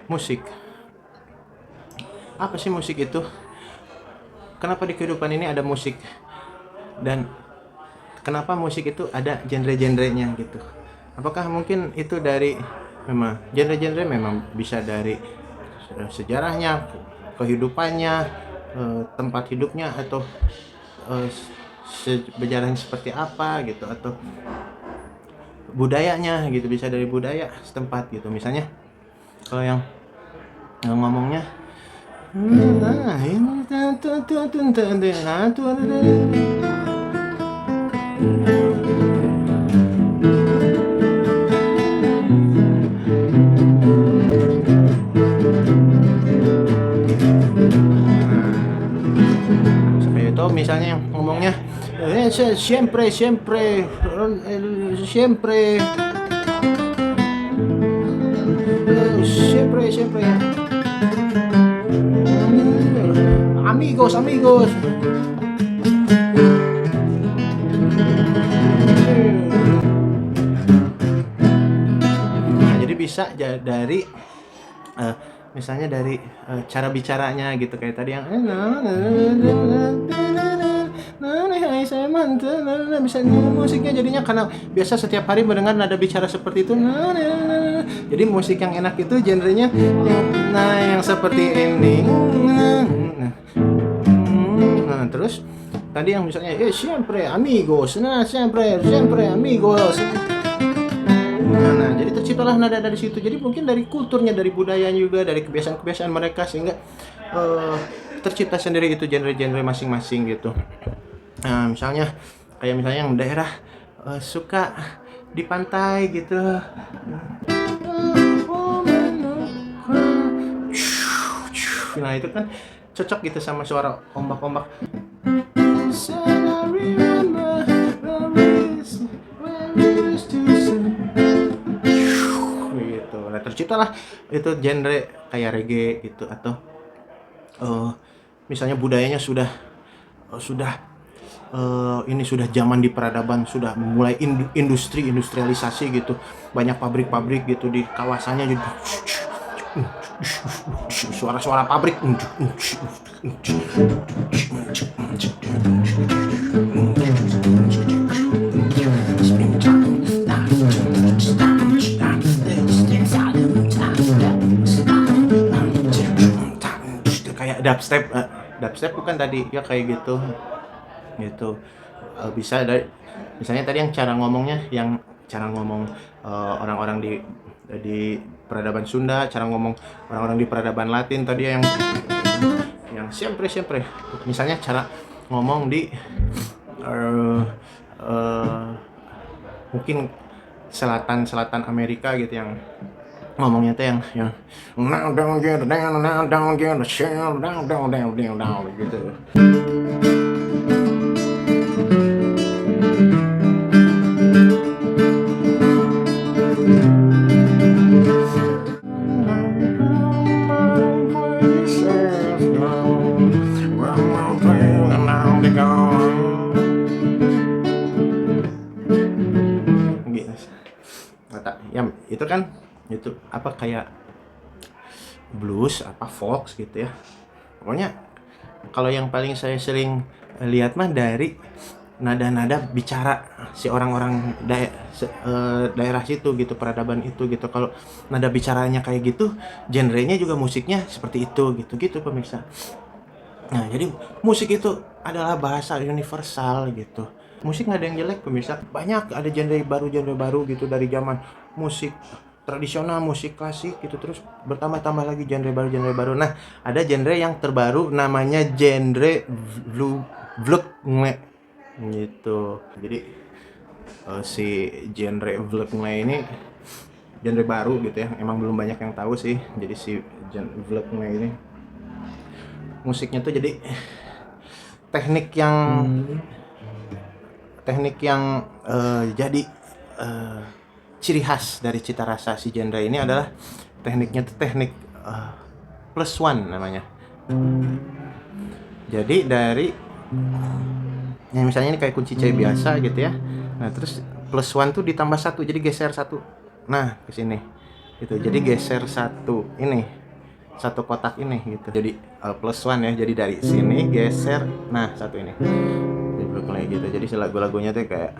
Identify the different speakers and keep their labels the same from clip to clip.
Speaker 1: musik. Apa sih musik itu? Kenapa di kehidupan ini ada musik? Dan kenapa musik itu ada genre-genrenya gitu? Apakah mungkin itu dari memang genre-genre memang bisa dari sejarahnya, kehidupannya, tempat hidupnya atau eh, sejarahnya seperti apa gitu atau budayanya gitu bisa dari budaya setempat gitu misalnya kalau yang ngomongnya nah ini seperti itu misalnya yang ngomongnya siempre siempre siempre siempre siempre amigos amigos. Nah, jadi bisa dari misalnya dari cara bicaranya gitu kayak tadi yang bisa musiknya jadinya karena biasa setiap hari mendengar nada bicara seperti itu jadi musik yang enak itu genrenya yang seperti ini nah terus tadi yang misalnya siempre amigos siempre siempre amigos. Nah, jadi terciptalah nada dari situ. Jadi mungkin dari kulturnya, dari budayanya juga, dari kebiasaan-kebiasaan mereka sehingga tercipta sendiri itu genre-genre masing-masing gitu. Nah, misalnya kayak misalnya yang daerah suka di pantai gitu. Nah, itu kan cocok gitu sama suara ombak-ombak. Gitu. Nah, terciptalah itu genre kayak reggae gitu atau misalnya budayanya ini sudah zaman di peradaban sudah mulai industrialisasi gitu banyak pabrik-pabrik gitu di kawasannya jadi suara-suara pabrik kayak dubstep bukan tadi ya kayak gitu bisa dari misalnya tadi yang cara ngomongnya yang cara ngomong orang-orang di peradaban Sunda, cara ngomong orang-orang di peradaban Latin tadi siempre siempre misalnya cara ngomong di mungkin selatan Amerika gitu yang ngomongnya tuh yang gitu. Ya itu kan itu apa kayak blues apa folk gitu ya pokoknya kalau yang paling saya sering lihat mah dari nada-nada bicara si orang-orang daerah situ gitu peradaban itu gitu kalau nada bicaranya kayak gitu genrenya juga musiknya seperti itu gitu pemirsa. Nah jadi musik itu adalah bahasa universal gitu. Musik nggak ada yang jelek pemirsa, banyak ada genre baru gitu dari zaman musik tradisional, musik klasik gitu terus bertambah-tambah lagi genre baru. Nah ada genre yang terbaru namanya genre vlogme gitu. Jadi si genre vlogme ini genre baru gitu ya, emang belum banyak yang tahu sih. Jadi si vlogme ini musiknya tuh jadi teknik yang jadi ciri khas dari cita rasa si genre ini adalah tekniknya tuh teknik plus one namanya. Jadi dari yang misalnya ini kayak kunci C biasa gitu ya. Nah terus plus one tuh ditambah satu jadi geser satu. Nah ke sini. gitu. Jadi geser satu kotak ini gitu. Jadi plus one ya. Jadi dari sini geser, nah satu ini. Jadi kayak gitu. Jadi lagu-lagunya tuh kayak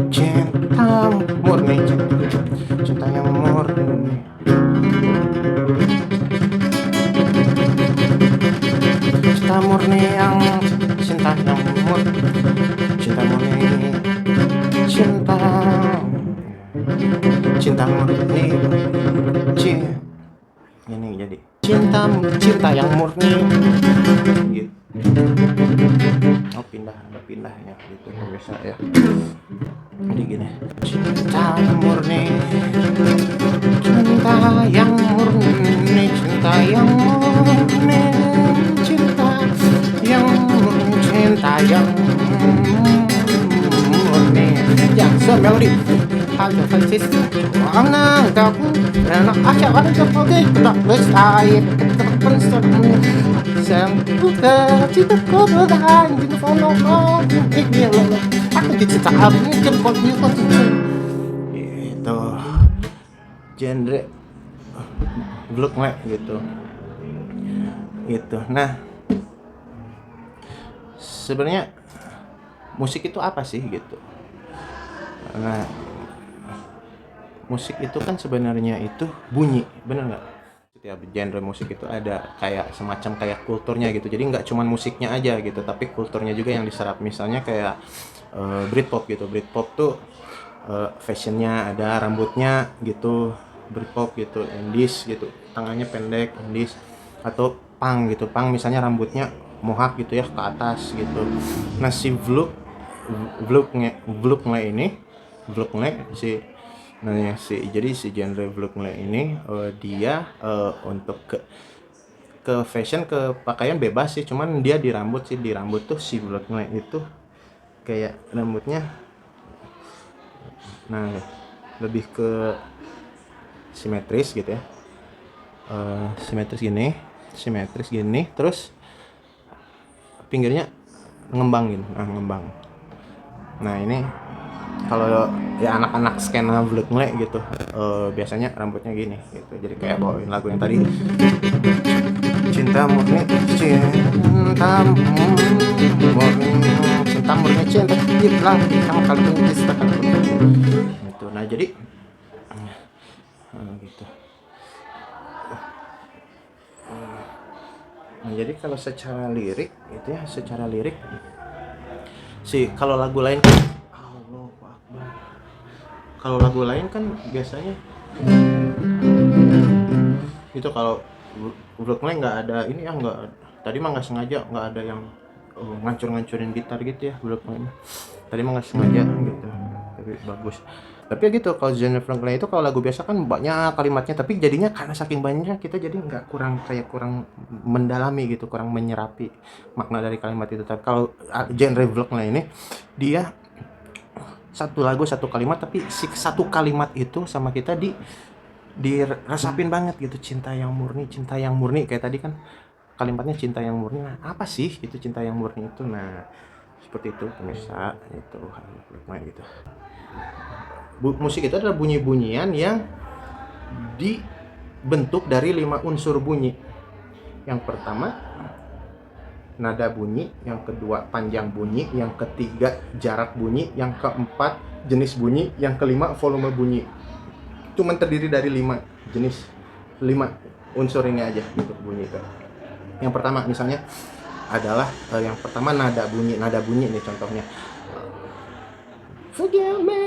Speaker 1: cinta murni, cinta yang murni, cinta murni yang cinta yang murni, cinta murni, cinta cinta murni, ini jadi cinta yang murni gitu. Oh ada pindahnya gitu bisa ya. Jadi gini, cinta murni, cinta yang murni, cinta yang murni, cinta yang murni, cinta yang murni. Yang semelodi ada fansis anak aku enak aja ada sebagai tak bestari tak sang buka cinta kau berdahan di follow ini aku dicinta aku jempol di itu genre blok gitu. Nah sebenarnya musik itu apa sih gitu. Nah musik itu kan sebenarnya itu bunyi, bener nggak? Setiap genre musik itu ada kayak semacam kayak kulturnya gitu. Jadi nggak cuma musiknya aja gitu, tapi kulturnya juga yang diserap. Misalnya kayak Britpop gitu. Britpop tuh fashionnya ada, rambutnya gitu, Britpop gitu, Indies gitu, tangannya pendek, Indies. Atau punk gitu, punk misalnya rambutnya mohawk gitu ya ke atas gitu. Nah si jadi si genre vlognya ini dia untuk ke fashion, ke pakaian bebas sih, cuman dia di rambut tuh si vlognya itu kayak rambutnya nah lebih ke simetris gitu ya. Simetris gini terus pinggirnya ngembang. Nah ini kalau ya anak-anak skena vlognya gitu biasanya rambutnya gini gitu. Jadi kayak bawain lagu yang tadi cinta murni, cinta murni, cinta hilang kamu kalau cinta gitu. Nah jadi gitu. Nah jadi kalau secara lirik gitu ya, sih kalau lagu lain kan biasanya itu kalau vlognya nggak ada ini ya, nggak tadi mah nggak sengaja nggak ada yang ngancur-ngancurin gitar gitu ya vlognya. Tadi mah nggak sengaja gitu, tapi bagus. Tapi ya gitu, kalau genre vlognya itu kalau lagu biasa kan banyak kalimatnya, tapi jadinya karena saking banyaknya kita jadi kurang mendalami gitu, kurang menyerapi makna dari kalimat itu. Tapi kalau genre vlognya ini dia satu lagu satu kalimat, tapi si satu kalimat itu sama kita diresapin banget gitu. Cinta yang murni kayak tadi kan kalimatnya cinta yang murni. Nah apa sih itu cinta yang murni itu? Nah seperti itu pemirsa, itu gitu. Musik itu adalah bunyi-bunyian yang dibentuk dari 5 unsur bunyi. Yang pertama nada bunyi, yang kedua panjang bunyi, yang ketiga jarak bunyi, yang keempat jenis bunyi, yang kelima volume bunyi. Cuma terdiri dari 5 jenis, 5 unsur ini aja gitu bunyi itu. Yang pertama misalnya adalah yang pertama nada bunyi nih contohnya. Forgive me,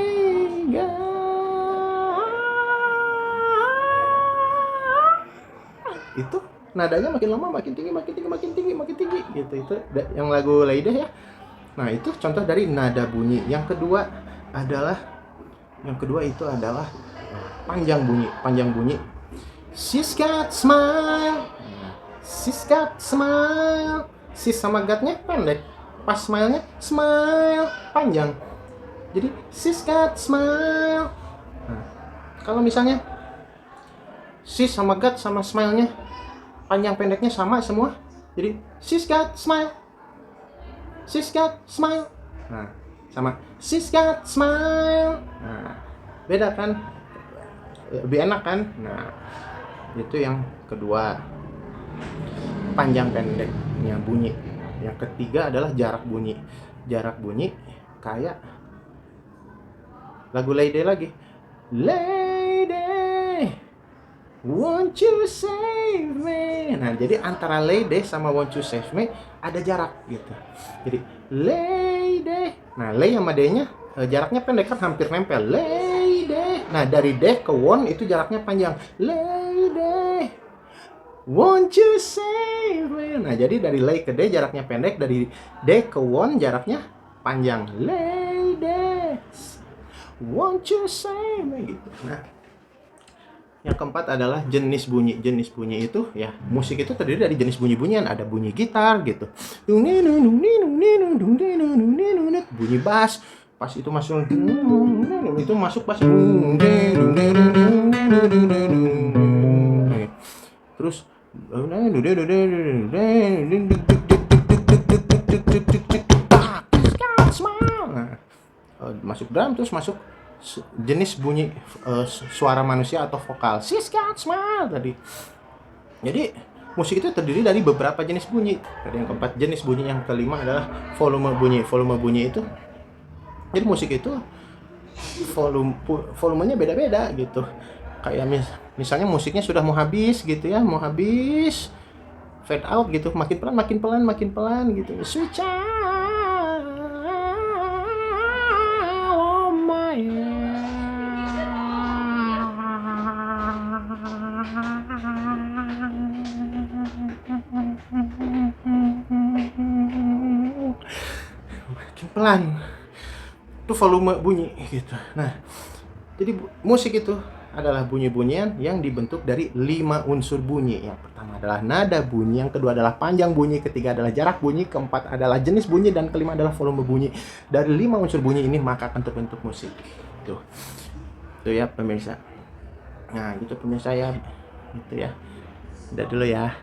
Speaker 1: God. Itu nadanya makin lama makin tinggi gitu. Itu yang lagu Laidah ya. Nah itu contoh dari nada bunyi. Yang kedua itu adalah panjang bunyi. She's got smile, sis sama gatnya pendek, pas smile-nya smile panjang. Jadi she's got smile. Nah, kalau misalnya sis sama gat sama smile-nya panjang pendeknya sama semua, jadi she's got smile. Nah sama She's Got Smile. Nah, beda kan? Lebih enak kan? Nah, itu yang kedua. Panjang pendeknya bunyi. Yang ketiga adalah jarak bunyi. Jarak bunyi kayak lagu Lady lagi. Lady, won't you save me? Nah, jadi antara Lady sama Won't you save me ada jarak gitu. Jadi Lady. Nah, Lay sama D-nya jaraknya pendek kan, hampir nempel. Lady. Nah, dari D ke Won itu jaraknya panjang. Lady, won't you save me? Nah, jadi dari Lay ke D jaraknya pendek, dari D ke Won jaraknya panjang. Lady, won't you save me? Gitu. Nah, yang keempat adalah jenis bunyi. Jenis bunyi itu ya, musik itu terdiri dari jenis bunyi-bunyian. Ada bunyi gitar gitu, bunyi bass, pas itu masuk itu masuk bass, terus masuk drum, terus masuk jenis bunyi suara manusia atau vokal. She's got smile tadi. Jadi musik itu terdiri dari beberapa jenis bunyi. Tadi yang keempat jenis bunyi, yang kelima adalah volume bunyi. Volume bunyi itu, jadi musik itu volumenya beda-beda gitu. Kayak misalnya musiknya sudah mau habis gitu ya, mau habis, fade out gitu, makin pelan gitu. Sweet child, oh my. Makin pelan. Itu volume bunyi gitu. Nah, jadi musik itu adalah bunyi-bunyian yang dibentuk dari 5 unsur bunyi. Yang pertama adalah nada bunyi, yang kedua adalah panjang bunyi, ketiga adalah jarak bunyi, keempat adalah jenis bunyi, dan kelima adalah volume bunyi. Dari 5 unsur bunyi ini maka akan terbentuk musik. Tuh ya pemirsa. Nah, gitu pemirsa ya. Gitu ya. Udah dulu ya.